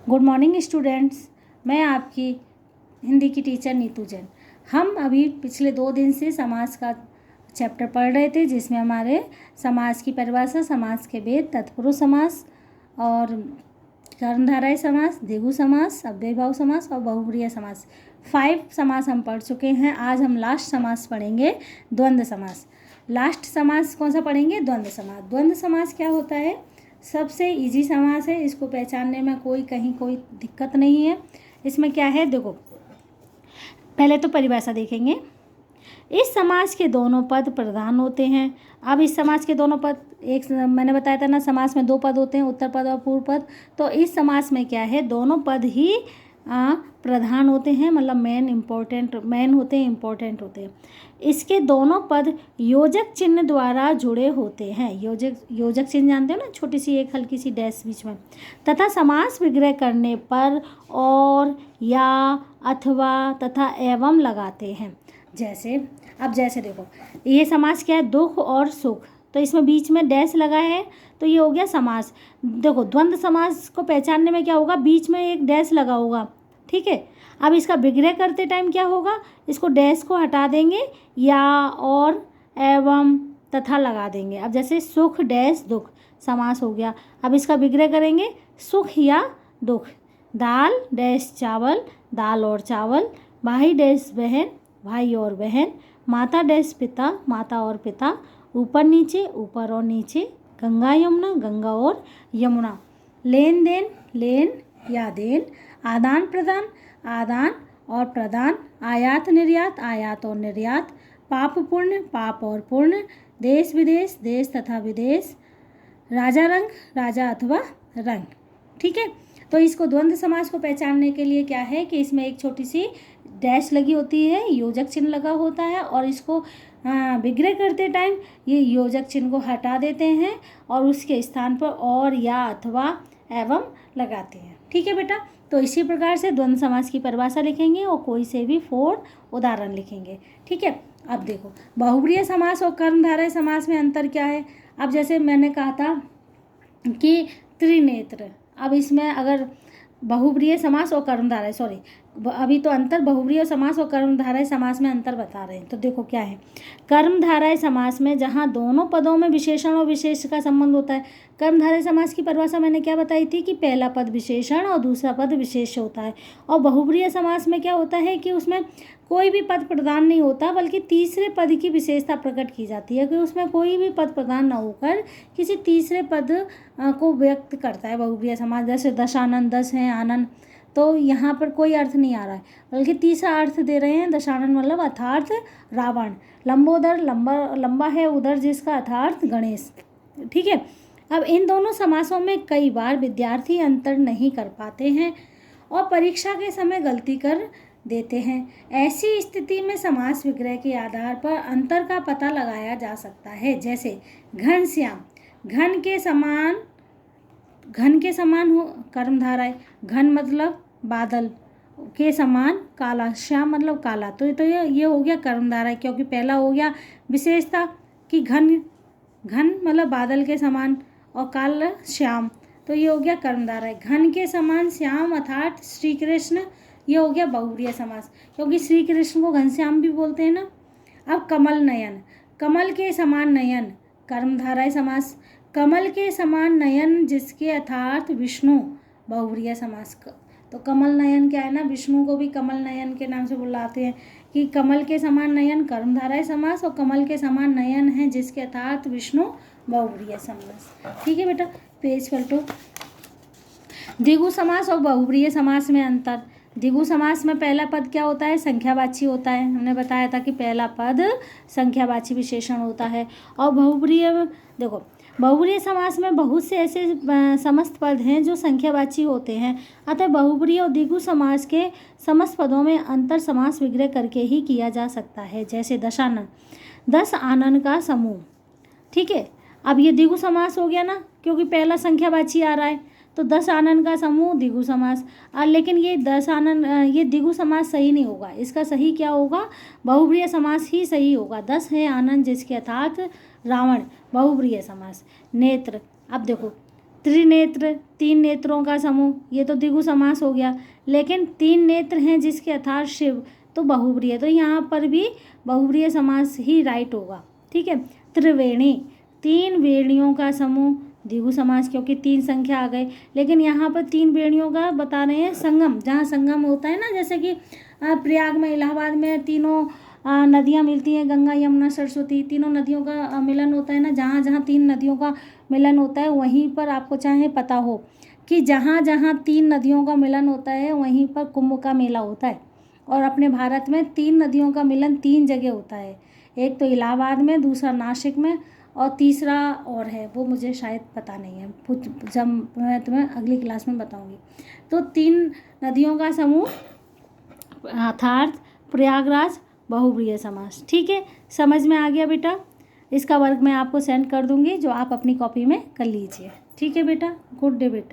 Good morning students, मैं आपकी हिंदी की टीचर नीतू जैन। हम अभी पिछले 2 दिन से समास का चैप्टर पढ़ रहे थे, जिसमें हमारे समास की परिभाषा, समास के भेद, तत्पुरुष समास और कर्मधारय समास, द्विगु समास, अव्ययीभाव समास और बहुब्रीहि समास, 5 समास हम पढ़ चुके हैं। आज हम लास्ट समास पढ़ेंगे, द्वंद्व समास। लास्ट समास कौन सा पढ़ेंगे? द्वंद्व समास। द्वंद्व समास क्या होता है? सबसे इजी समास है, इसको पहचानने में कहीं कोई दिक्कत नहीं है। इसमें क्या है, देखो पहले तो परिभाषा देखेंगे। इस समास के दोनों पद प्रधान होते हैं। अब इस समास के दोनों पद, एक मैंने बताया था ना, समास में 2 पद होते हैं, उत्तर पद और पूर्व पद। तो इस समास में क्या है, दोनों पद ही प्रधान होते हैं, मतलब मेन होते हैं, इम्पोर्टेंट होते हैं। इसके दोनों पद योजक चिन्ह द्वारा जुड़े होते हैं। योजक चिन्ह जानते हो ना, छोटी सी एक हल्की सी डैश बीच में। तथा समास विग्रह करने पर और, या, अथवा तथा एवं लगाते हैं। जैसे देखो, ये समास क्या है? दुख और सुख। तो इसमें बीच में डैश लगा है, तो ये हो गया समास। देखो, द्वंद्व समास को पहचानने में क्या होगा, बीच में एक डैश लगा होगा, ठीक है। अब इसका विग्रह करते टाइम क्या होगा, इसको डैश को हटा देंगे, या, और, एवं, तथा लगा देंगे। अब जैसे सुख डैश दुख समास हो गया। अब इसका विग्रह करेंगे, सुख या दुख। दाल डैश चावल, दाल और चावल। भाई डैश बहन, भाई और बहन। माता डैश पिता, माता और पिता। ऊपर नीचे, ऊपर और नीचे। गंगा यमुना, गंगा और यमुना। लेन देन, लेन या देन। आदान प्रदान, आदान और प्रदान। आयात निर्यात, आयात और निर्यात। पाप पुण्य, पाप और पुण्य। देश विदेश, देश तथा विदेश। राजा रंग, राजा अथवा रंग, ठीक है। तो इसको द्वंद्व समास को पहचानने के लिए क्या है कि इसमें एक छोटी सी डैश लगी होती है, योजक चिन्ह लगा होता है, और इसको विग्रह करते टाइम ये योजक चिन्ह को हटा देते हैं और उसके स्थान पर और, या, अथवा, एवं लगाते हैं, ठीक है बेटा। तो इसी प्रकार से द्वंद्व समास की परिभाषा लिखेंगे और कोई से भी 4 उदाहरण लिखेंगे, ठीक है। अब देखो, बहुब्रीहि समास और कर्मधारय समास में अंतर क्या है। अब जैसे मैंने कहा था कि त्रिनेत्र, अब इसमें अगर बहुब्रीहि समास और कर्मधारय, अभी तो अंतर बहुब्रीहि समास और कर्मधारय समास में अंतर बता रहे हैं। तो देखो क्या है, कर्मधारय समास में जहाँ दोनों पदों में विशेषण और विशेष का संबंध होता है। कर्मधारय समास की परिभाषा मैंने क्या बताई थी कि पहला पद विशेषण और दूसरा पद विशेष होता है। और बहुब्रीहि समास में क्या होता है कि उसमें कोई भी पद प्रदान नहीं होता, बल्कि तीसरे पद की विशेषता प्रकट की जाती है कि उसमें कोई भी पद प्रदान न होकर किसी तीसरे पद को व्यक्त करता है बहुब्रीहि समास। जैसे दशानन, 10 हैं आनंद, तो यहाँ पर कोई अर्थ नहीं आ रहा है, बल्कि तीसरा अर्थ दे रहे हैं। दशानन मतलब अर्थार्थ रावण। लंबोदर, लंबा है उदर जिसका, अर्थार्थ गणेश, ठीक है। अब इन दोनों समासों में कई बार विद्यार्थी अंतर नहीं कर पाते हैं और परीक्षा के समय गलती कर देते हैं। ऐसी स्थिति में समास विग्रह के आधार पर अंतर का पता लगाया जा सकता है। जैसे घनश्याम, घन के समान हो कर्मधारय। घन मतलब बादल, के समान काला, श्याम मतलब काला। तो ये हो गया कर्मधारय, क्योंकि पहला हो गया विशेषता कि घन मतलब बादल के समान और काला श्याम, तो ये हो गया कर्मधारय। घन के समान श्याम अर्थात श्री कृष्ण, ये हो गया बहुब्रीहि समास, क्योंकि श्री कृष्ण को घनश्याम भी बोलते हैं ना। अब कमल नयन, कमल के समान नयन, कर्मधारय समास। कमल के समान नयन जिसके अर्थात विष्णु, बहुब्रीहि समास। तो कमल नयन क्या है ना, विष्णु को भी कमल नयन के नाम से बुलाते हैं कि कमल के समान नयन कर्मधारय समास, और कमल के समान नयन है जिसके अर्थात विष्णु, बहुब्रीहि समास, ठीक है बेटा। पेज पलटो। द्विगु समास और बहुब्रीहि समास में अंतर। द्विगु समास में पहला पद क्या होता है? संख्यावाची होता है। हमने बताया था कि पहला पद संख्यावाची विशेषण होता है। और बहुब्रीहि समास में बहुत से ऐसे समस्त पद हैं जो संख्यावाची होते हैं। अतः बहुब्रीहि और द्विगु समास के समस्त पदों में अंतर समास विग्रह करके ही किया जा सकता है। जैसे दशानन, 10 आनन का समूह, ठीक है। अब ये द्विगु समास हो गया ना, क्योंकि पहला संख्यावाची आ रहा है, तो 10 आनन का समूह द्विगु समास। लेकिन ये 10 आनन, ये द्विगु समास सही नहीं होगा। इसका सही क्या होगा? बहुब्रीहि समास ही सही होगा। 10 है आनंद जिसके अर्थात रावण, बहुब्रीहि समास। नेत्र, अब देखो त्रिनेत्र, 3 नेत्रों का समूह, ये तो द्विगु समास हो गया। लेकिन 3 नेत्र हैं जिसके अर्थात शिव, तो बहुब्रीहि, तो यहाँ पर भी बहुब्रीहि समास ही राइट होगा। ठीक है। त्रिवेणी, 3 वेणियों का समूह, द्विगु समास क्योंकि 3 संख्या आ गए। लेकिन यहाँ पर 3 वेणियों का बता रहे हैं संगम, जहाँ संगम होता है ना, जैसे कि प्रयाग में, इलाहाबाद में तीनों नदियाँ मिलती हैं, गंगा यमुना सरस्वती, तीनों नदियों का मिलन होता है ना, जहाँ जहाँ 3 नदियों का मिलन होता है वहीं पर आपको चाहे पता हो कि जहाँ जहाँ 3 नदियों का मिलन होता है वहीं पर कुंभ का मेला होता है। और अपने भारत में 3 नदियों का मिलन 3 जगह होता है, एक तो इलाहाबाद में, दूसरा नासिक में, और तीसरा और है वो मुझे शायद पता नहीं है, जब मैं तुम्हें अगली क्लास में बताऊंगी। तो 3 नदियों का समूह अर्थात प्रयागराज बहुब्रीहि समास। ठीक है, समझ में आ गया बेटा। इसका वर्क मैं आपको सेंड कर दूंगी, जो आप अपनी कॉपी में कर लीजिए। ठीक है बेटा, गुड डे बेटा।